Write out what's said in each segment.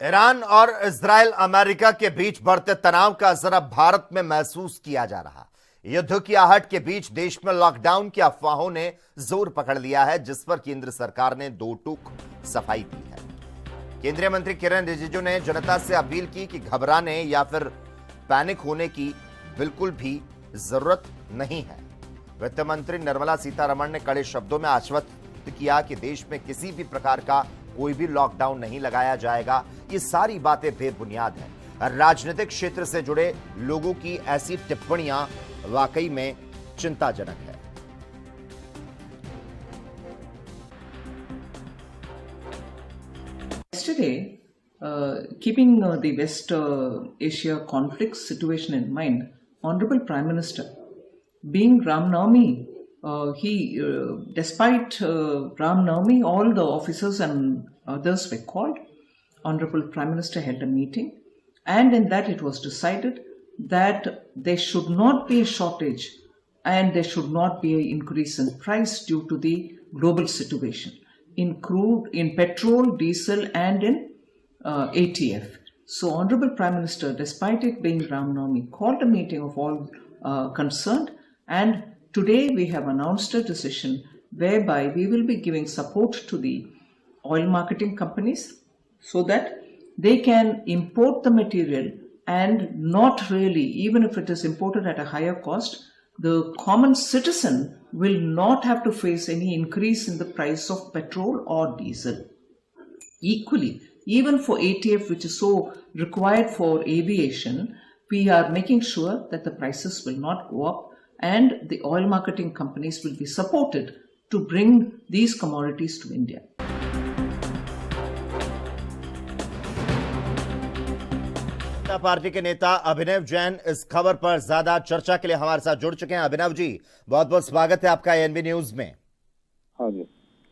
Iran और Israel America के बीच बढ़ते तनाव का असर अब भारत में महसूस किया जा रहा। युद्ध की आहट के बीच देश में लॉकडाउन की अफवाहों ने जोर पकड़ लिया है, जिस पर केंद्र सरकार ने दो टूक सफाई दी है। केंद्रीय मंत्री किरण रिजिजू ने जनता से अपील की कि घबराने या फिर पैनिक होने की बिल्कुल भी जरूरत नहीं है। वित्त मंत्री निर्मला सीतारमण ने कड़े शब्दों में आश्वस्त किया कि देश में किसी भी प्रकार का कोई भी लॉकडाउन नहीं लगाया जाएगा। ये सारी बातें बेबुनियाद हैं। राजनीतिक क्षेत्र से जुड़े लोगों की ऐसी टिप्पणियां वाकई में चिंताजनक है। Yesterday, keeping the West Asia conflict situation in mind, Honorable Prime Minister, being Ram Navami, despite Ram Navami, all the officers and others were called. Honorable Prime Minister held a meeting, and in that it was decided that there should not be a shortage and there should not be an increase in price due to the global situation in crude, in petrol, diesel, and in ATF. So, Honorable Prime Minister, despite it being Ram Navami, called a meeting of all concerned, and today we have announced a decision whereby we will be giving support to the oil marketing companies so that they can import the material and not really, even if it is imported at a higher cost, the common citizen will not have to face any increase in the price of petrol or diesel. Equally, even for ATF, which is so required for aviation, we are making sure that the prices will not go up and the oil marketing companies will be supported to bring these commodities to India. Party के नेता अभिनव जैन इस खबर पर ज्यादा चर्चा के लिए हमारे साथ जुड़ चुके हैं। अभिनव जी, बहुत बहुत स्वागत है आपका एएनबी न्यूज में। हाँ जी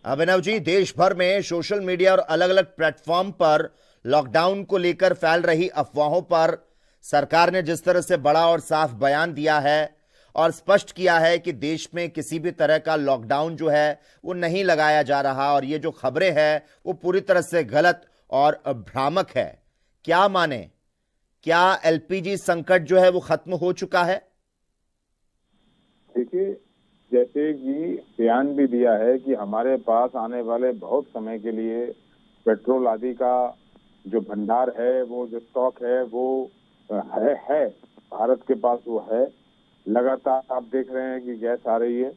अभिनव जी, देश भर में सोशल मीडिया और अलग अलग प्लेटफॉर्म पर लॉकडाउन को लेकर फैल रही अफवाहों पर सरकार ने जिस तरह से बड़ा और साफ बयान दिया है और स्पष्ट किया है कि देश में किसी भी तरह का लॉकडाउन जो है वो नहीं लगाया जा रहा, और ये जो खबरें हैं वो पूरी तरह से गलत और भ्रामक है। क्या माने, क्या एलपीजी संकट जो है वो खत्म हो चुका है? देखिए, जैसे कि बयान भी दिया है कि हमारे पास आने वाले बहुत समय के लिए पेट्रोल आदि का जो भंडार है, वो जो स्टॉक है वो है भारत के पास वो है। लगातार आप देख रहे हैं कि गैस आ रही है,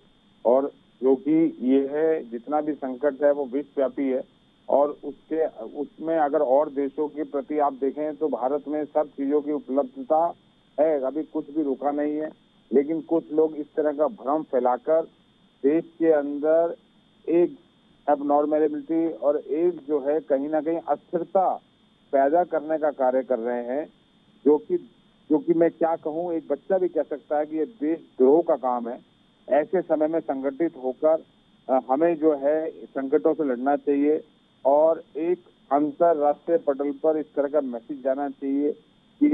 और जो कि ये है, जितना भी संकट है वो विश्वव्यापी है, और उसमें अगर और देशों के प्रति आप देखें तो भारत में सब चीजों की उपलब्धता है, अभी कुछ भी रुका नहीं है। लेकिन कुछ लोग इस तरह का भ्रम फैलाकर देश के अंदर एक एबनॉर्मेलिटी और एक जो है कहीं ना कहीं अस्थिरता पैदा करने का कार्य कर रहे हैं, जो कि मैं क्या कहूँ, एक बच्चा भी कह सकता है कि ये देशद्रोह का काम है। ऐसे समय में संगठित होकर हमें जो है संकटों से लड़ना चाहिए, और एक अंतरराष्ट्रीय पटल पर इस तरह का मैसेज जाना चाहिए कि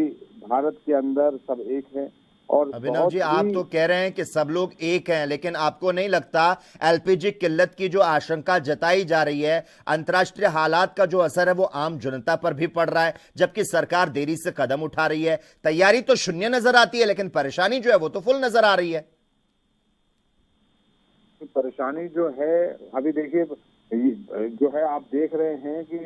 भारत के अंदर सब एक है। और अभिनव जी, आप तो कह रहे हैं कि सब लोग एक हैं, लेकिन आपको नहीं लगता एलपीजी किल्लत की जो आशंका जताई जा रही है, अंतर्राष्ट्रीय हालात का जो असर है वो आम जनता पर भी पड़ रहा है, जबकि सरकार देरी से कदम उठा रही है? तैयारी तो शून्य नजर आती है, लेकिन परेशानी जो है वो तो फुल नजर आ रही है। परेशानी जो है, अभी देखिए जो है, आप देख रहे हैं कि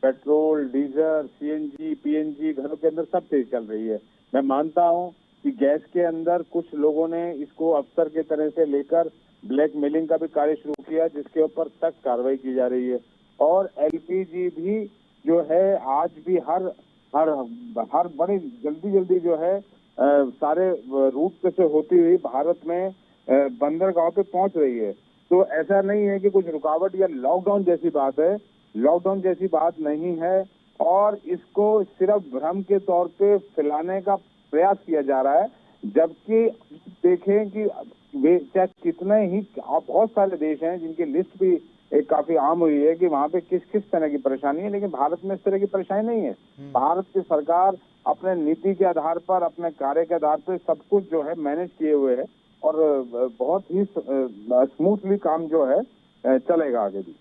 पेट्रोल, डीजल, सीएनजी, पीएनजी घरों के अंदर सब तेज चल रही है। मैं मानता हूं कि गैस के अंदर कुछ लोगों ने इसको अवसर के तरह से लेकर ब्लैक मेलिंग का भी कार्य शुरू किया, जिसके ऊपर सख्त कार्रवाई की जा रही है। और एलपीजी भी जो है आज भी हर बड़ी जल्दी जो है सारे रूट से होती हुई भारत में बंदरगाह पे पहुंच रही है। तो ऐसा नहीं है कि कुछ रुकावट या लॉकडाउन जैसी बात है, लॉकडाउन जैसी बात नहीं है, और इसको सिर्फ भ्रम के तौर पे फैलाने का प्रयास किया जा रहा है। जबकि देखें कि वे चाहे कितने ही बहुत सारे देश हैं जिनकी लिस्ट भी एक काफी आम हुई है कि वहां पे किस किस तरह की परेशानी है, लेकिन भारत में इस तरह की परेशानी नहीं है। भारत की सरकार अपने नीति के आधार पर, अपने कार्य के आधार पर सब कुछ जो है मैनेज किए हुए है, और बहुत ही स्मूथली काम जो है चलेगा आगे भी।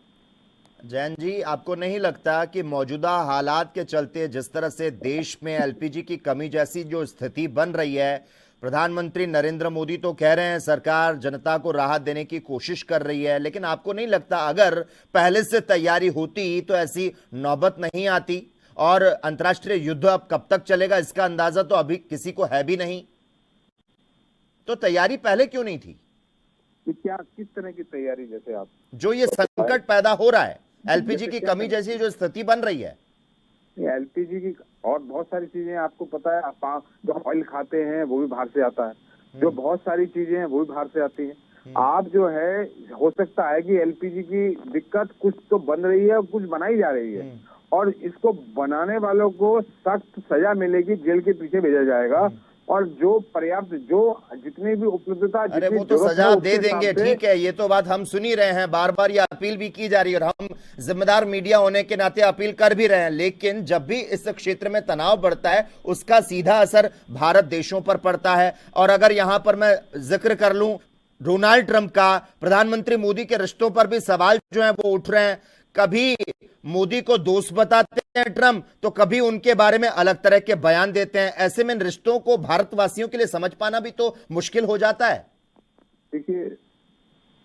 जैन जी, आपको नहीं लगता कि मौजूदा हालात के चलते जिस तरह से देश में एलपीजी की कमी जैसी जो स्थिति बन रही है, प्रधानमंत्री नरेंद्र मोदी तो कह रहे हैं सरकार जनता को राहत देने की कोशिश कर रही है, लेकिन आपको नहीं लगता अगर पहले से तैयारी होती तो ऐसी नौबत नहीं आती? और अंतर्राष्ट्रीय युद्ध अब कब तक चलेगा इसका अंदाजा तो अभी किसी को है भी नहीं, तो तैयारी पहले क्यों नहीं थी? कि क्या किस तरह की तैयारी, जैसे आप जो ये संकट पैदा हो रहा है, एलपीजी की कमी जैसी जो स्थिति बन रही है। एलपीजी की और बहुत सारी चीजें आपको पता है, आप जो हम ऑयल खाते हैं वो भी बाहर से आता है, जो बहुत सारी चीजें हैं वो भी बाहर से आती हैं। आप जो है, हो सकता है कि एलपीजी की दिक्कत कुछ तो बन रही है और कुछ बनाई जा रही है, और इसको बनाने वालों को सख्त सजा मिलेगी, जेल के पीछे भेजा जाएगा, और जो पर्याप्त जो जितनी भी उपलब्धता, अरे वो तो सजा दे देंगे, ठीक है, ये तो बात हम सुन ही रहे हैं, बार बार ये अपील भी की जा रही है और हम जिम्मेदार मीडिया होने के नाते अपील कर भी रहे हैं, लेकिन जब भी इस क्षेत्र में तनाव बढ़ता है उसका सीधा असर भारत देशों पर पड़ता है। और अगर यहां पर मैं जिक्र कर लूं डोनाल्ड ट्रंप का, प्रधानमंत्री मोदी के रिश्तों पर भी सवाल जो है वो उठ रहे हैं। कभी मोदी को दोस्त बताते हैं ट्रंप, तो कभी उनके बारे में अलग तरह के बयान देते हैं। ऐसे में इन रिश्तों को भारतवासियों के लिए समझ पाना भी तो मुश्किल हो जाता है। देखिए,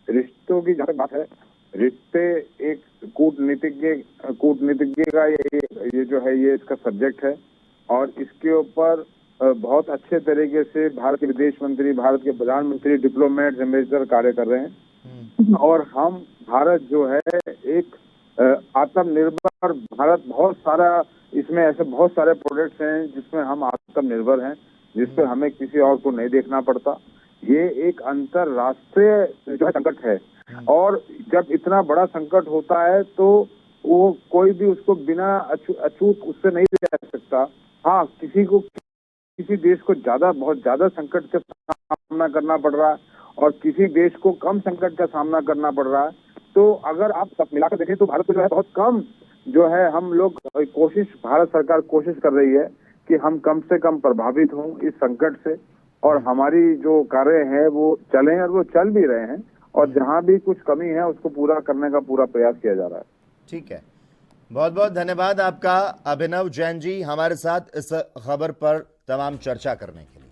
रिश्तों की जहां तक बात है, रिश्ते एक कूटनीतिज्ञ का ये जो है ये इसका सब्जेक्ट है, और इसके ऊपर बहुत अच्छे तरीके से भारत के विदेश मंत्री, भारत के प्रधानमंत्री, डिप्लोमेट, एम्बेसडर कार्य कर रहे हैं। और हम भारत जो है एक आत्मनिर्भर भारत, बहुत सारा इसमें ऐसे बहुत सारे प्रोडक्ट्स हैं जिसमें हम आत्मनिर्भर हैं, जिसपे हमें किसी और को नहीं देखना पड़ता। ये एक अंतरराष्ट्रीय जो है संकट है, और जब इतना बड़ा संकट होता है तो वो कोई भी उसको बिना अछूत उससे नहीं रह सकता। हाँ, किसी देश को बहुत ज्यादा संकट का सामना करना पड़ रहा है और किसी देश को कम संकट का सामना करना पड़ रहा है, तो अगर आप सब मिलाकर देखें तो भारत को जो है बहुत कम जो है, हम लोग भारत सरकार कोशिश कर रही है कि हम कम से कम प्रभावित हों इस संकट से, और हमारी जो कार्य है वो चलें, और वो चल भी रहे हैं, और जहां भी कुछ कमी है उसको पूरा करने का पूरा प्रयास किया जा रहा है। ठीक है, बहुत बहुत धन्यवाद आपका अभिनव जैन जी, हमारे साथ इस खबर पर तमाम चर्चा करने के लिए।